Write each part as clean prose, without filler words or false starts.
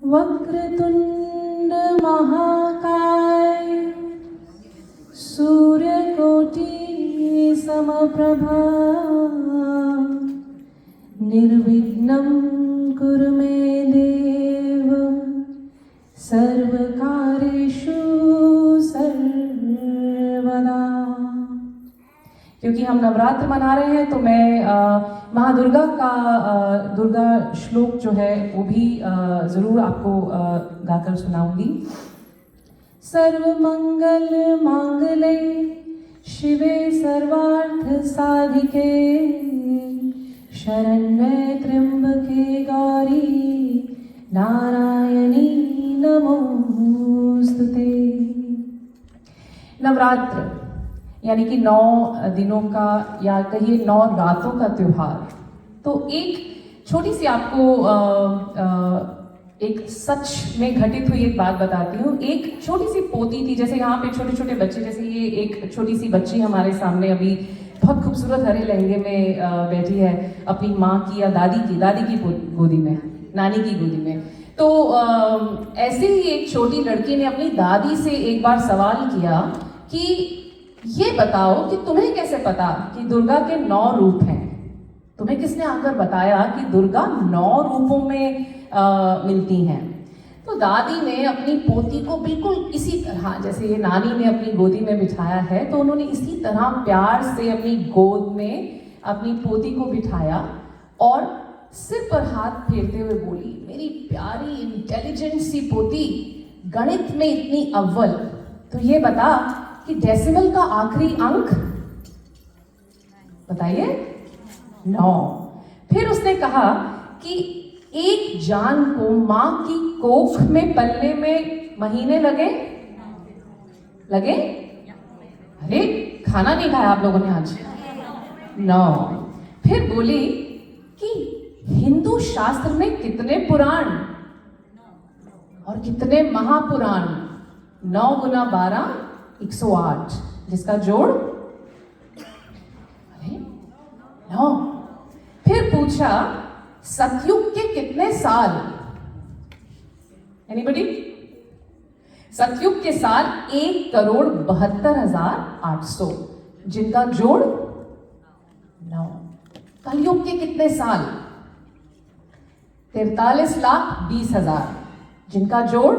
वक्रतुंड महाकाय सूर्यकोटि समप्रभा निर्विघ्नं कुरु मे देव सर्वकार्येषु सर्वदा। क्योंकि हम नवरात्र मना रहे हैं तो मैं माँ दुर्गा का दुर्गा श्लोक जो है वो भी ज़रूर आपको गाकर सुनाऊंगी। सर्वमंगल मांगल्ये शिवे सर्वार्थ साधिके शरण्ये त्र्यंबके गौरी नारायणी नमोस्तुते। नवरात्र यानी कि 9 दिनों का या कहिए 9 रातों का त्योहार। तो एक छोटी सी आपको एक सच में घटित हुई एक बात बताती हूँ। एक छोटी सी पोती थी, जैसे यहाँ पे छोटे छोटे बच्चे, जैसे ये एक छोटी सी बच्ची हमारे सामने अभी बहुत खूबसूरत हरे लहंगे में बैठी है अपनी माँ की या दादी की गोदी में, नानी की गोदी में। तो ऐसे ही एक छोटी लड़की ने अपनी दादी से एक बार सवाल किया कि ये बताओ कि तुम्हें कैसे पता कि दुर्गा के 9 रूप हैं? तुम्हें किसने आकर बताया कि दुर्गा 9 रूपों में मिलती हैं? तो दादी ने अपनी पोती को बिल्कुल इसी तरह, जैसे ये नानी ने अपनी गोदी में बिठाया है, तो उन्होंने इसी तरह प्यार से अपनी गोद में अपनी पोती को बिठाया और सिर पर हाथ फेरते हुए बोली, मेरी प्यारी इंटेलिजेंट सी पोती, गणित में इतनी अव्वल, तो ये बता कि डेसिमल का आखिरी अंक बताइए 9। फिर उसने कहा कि एक जान को मां की कोख में पलने में महीने लगे? अरे खाना नहीं खाया आप लोगों ने आज? 9। फिर बोली कि हिंदू शास्त्र में कितने पुराण और कितने महापुराण? 9 गुना 12 108, जिसका जोड़ 9। फिर पूछा सतयुग के कितने साल? एनीबॉडी? सतयुग के साल 1,72,800, जिनका जोड़ 9। कलयुग के कितने साल? 43,20,000, जिनका जोड़।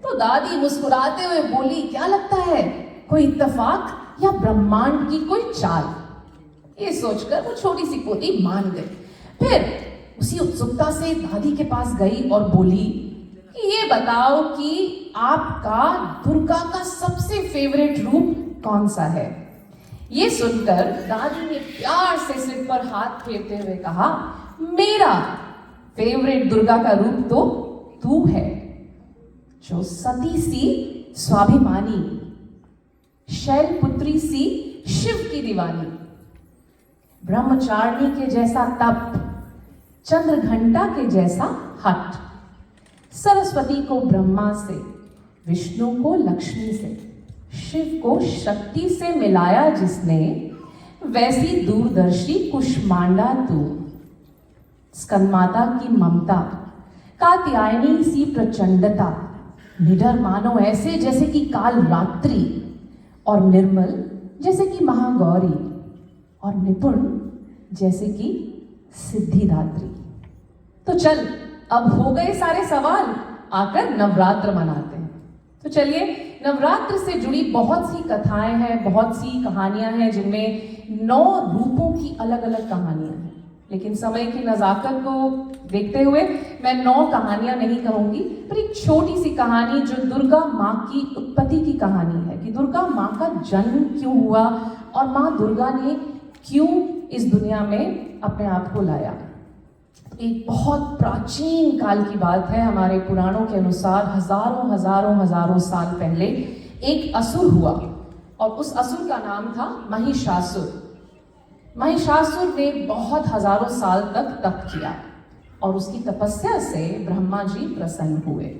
तो दादी मुस्कुराते हुए बोली, क्या लगता है, कोई इत्तेफाक या ब्रह्मांड की कोई चाल? ये सोचकर वो छोटी सी पोती मान गई। फिर उसी उत्सुकता से दादी के पास गई और बोली कि ये बताओ कि आपका दुर्गा का सबसे फेवरेट रूप कौन सा है? ये सुनकर दादी ने प्यार से सिर पर हाथ फेरते हुए कहा, मेरा फेवरेट दुर्गा का रूप तो तू है, जो सती सी स्वाभिमानी, शैलपुत्री सी शिव की दीवानी, ब्रह्मचारिणी के जैसा तप, चंद्रघंटा के जैसा हट, सरस्वती को ब्रह्मा से, विष्णु को लक्ष्मी से, शिव को शक्ति से मिलाया जिसने, वैसी दूरदर्शी कुष्मांडा तू, स्कंदमाता की ममता, कात्यायनी सी प्रचंडता, निडर मानो ऐसे जैसे कि काल रात्रि, और निर्मल जैसे कि महागौरी, और निपुण जैसे कि सिद्धिदात्री। तो चल, अब हो गए सारे सवाल, आकर नवरात्र मनाते हैं। तो चलिए, नवरात्र से जुड़ी बहुत सी कथाएं हैं, बहुत सी कहानियां हैं, जिनमें 9 रूपों की अलग अलग कहानियां हैं। लेकिन समय की नज़ाकत को देखते हुए मैं 9 कहानियां नहीं कहूंगी, पर एक छोटी सी कहानी जो दुर्गा माँ की उत्पत्ति की कहानी है, कि दुर्गा माँ का जन्म क्यों हुआ और माँ दुर्गा ने क्यों इस दुनिया में अपने आप को लाया। एक बहुत प्राचीन काल की बात है। हमारे पुराणों के अनुसार हजारों साल पहले एक असुर हुआ, और उस असुर का नाम था महिषासुर। महिषासुर ने बहुत हजारों साल तक तप किया, और उसकी तपस्या से ब्रह्मा जी प्रसन्न हुए।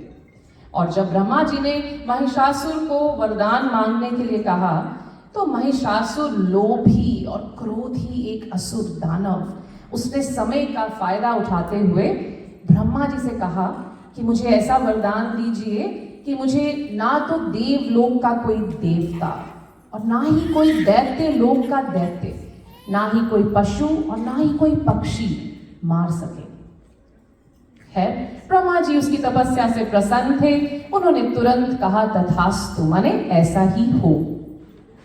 और जब ब्रह्मा जी ने महिषासुर को वरदान मांगने के लिए कहा, तो महिषासुर लोभी और क्रोधी एक असुर दानव, उसने समय का फायदा उठाते हुए ब्रह्मा जी से कहा कि मुझे ऐसा वरदान दीजिए कि मुझे ना तो देवलोक का कोई देवता और ना ही कोई दैत्य लोक का दैत्य, ना ही कोई पशु और ना ही कोई पक्षी मार सके। खैर, ब्रह्मा जी उसकी तपस्या से प्रसन्न थे। उन्होंने तुरंत कहा तथास्तु, माने ऐसा ही हो।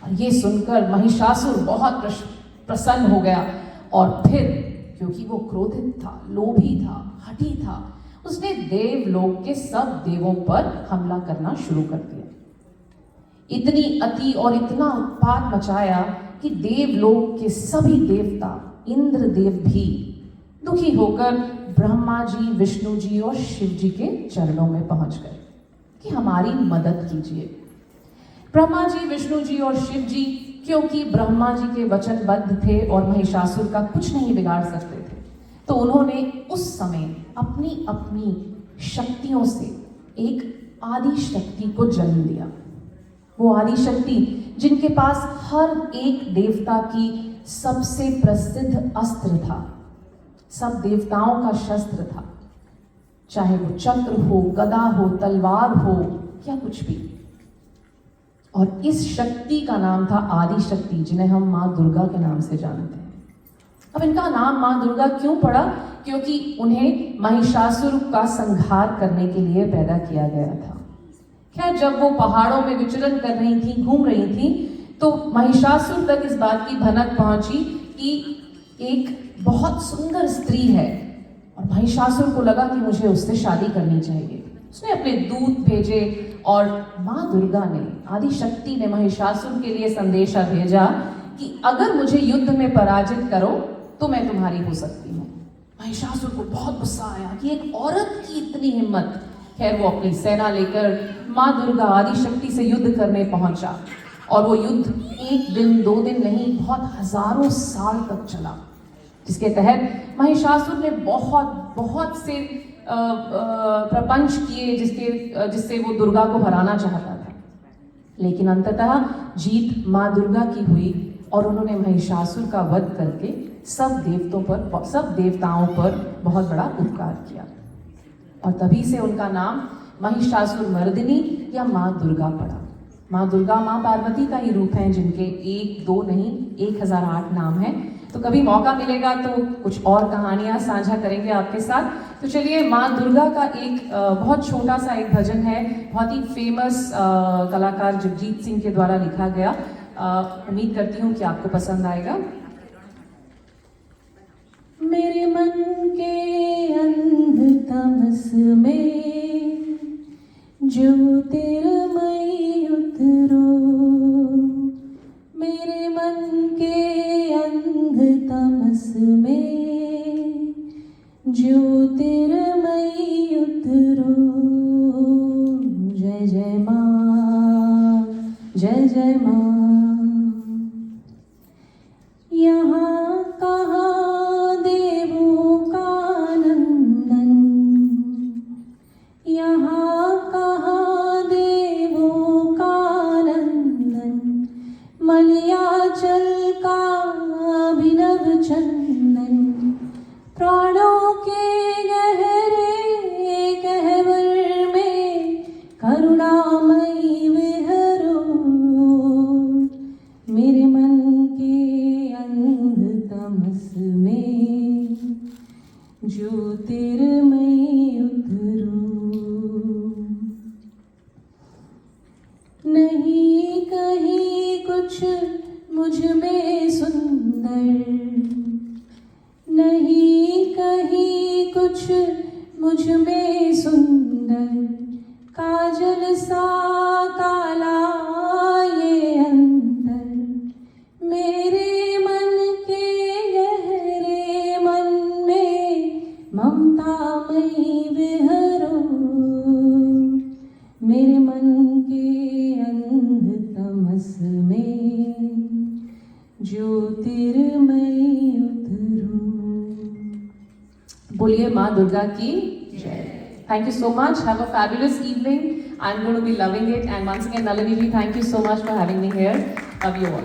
और ये सुनकर महिषासुर बहुत प्रसन्न हो गया और फिर, क्योंकि वो क्रोधित था, लोभी था, हठी था, उसने देवलोक के सब देवों पर हमला करना शुरू कर दिया। इतनी अति और इतना उत्पात मचाया कि देवलोक के सभी देवता, इंद्रदेव भी दुखी होकर ब्रह्मा जी, विष्णु जी और शिव जी के चरणों में पहुंच गए कि हमारी मदद कीजिए। ब्रह्मा जी, विष्णु जी और शिव जी, क्योंकि ब्रह्मा जी के वचनबद्ध थे और महिषासुर का कुछ नहीं बिगाड़ सकते थे, तो उन्होंने उस समय अपनी अपनी शक्तियों से एक आदि शक्ति को जन्म दिया। वो आदि शक्ति जिनके पास हर एक देवता की सबसे प्रसिद्ध अस्त्र था, सब देवताओं का शस्त्र था, चाहे वो चक्र हो, गदा हो, तलवार हो या कुछ भी। और इस शक्ति का नाम था आदि शक्ति, जिन्हें हम माँ दुर्गा के नाम से जानते हैं। अब इनका नाम माँ दुर्गा क्यों पड़ा? क्योंकि उन्हें महिषासुर का संहार करने के लिए पैदा किया गया था। खैर, जब वो पहाड़ों में विचरण कर रही थी, घूम रही थी, तो महिषासुर तक इस बात की भनक पहुंची कि एक बहुत सुंदर स्त्री है और महिषासुर को लगा कि मुझे उससे शादी करनी चाहिए। उसने अपने दूत भेजे और माँ दुर्गा ने, आदि शक्ति ने महिषासुर के लिए संदेशा भेजा कि अगर मुझे युद्ध में पराजित करो तो मैं तुम्हारी हो सकती हूँ। महिषासुर को बहुत गुस्सा आया कि एक औरत की इतनी हिम्मत। खैर, वो अपनी सेना लेकर माँ दुर्गा आदि शक्ति से युद्ध करने पहुंचा और वो युद्ध एक दिन, 2 दिन नहीं, बहुत हजारों साल तक चला, जिसके तहत महिषासुर ने बहुत से प्रपंच किए जिससे वो दुर्गा को हराना चाहता था। लेकिन अंततः जीत माँ दुर्गा की हुई और उन्होंने महिषासुर का वध करके सब देवताओं पर बहुत बड़ा उपकार किया। और तभी से उनका नाम महिषासुर मर्दिनी या माँ दुर्गा पड़ा। माँ दुर्गा माँ पार्वती का ही रूप है, जिनके 1, 2 नहीं 1008 नाम हैं। तो कभी मौका मिलेगा तो कुछ और कहानियां साझा करेंगे आपके साथ। तो चलिए, माँ दुर्गा का एक बहुत छोटा सा एक भजन है, बहुत ही फेमस कलाकार जगजीत सिंह के द्वारा लिखा गया। उम्मीद करती हूँ कि आपको पसंद आएगा। मेरे मन के अंधतमस में ज्योतिर्मयी उतरो, मेरे मन के अंधतमस में ज्योतिर्मयी उतरो। जय जय माँ, जय जय माँ। यहाँ कहाँ देवों का नंदन, यहाँ कहाँ देवों का नंदन, मलयाचल का अभिनव चंदन, प्राणों के गहरे गहवर में करुणामयी विहरो। मेरे मन के अंधतमस में ज्योतिर्मयी उतरो। नहीं कहीं कुछ मुझ में सुंदर, नहीं कहीं कुछ मुझ में सुंदर, काजल सा काला ये अंतर, मेरे मन के गहरे मन में ममतामयी विहरो। मेरे मन के अंधतमस में ज्योतिर्मयी उतरो। बोलिए माँ दुर्गा की जय। Thank you so much. Have a fabulous evening. I'm going to be loving it. And once again, Nalini ji, thank you so much for having me here. Love you all.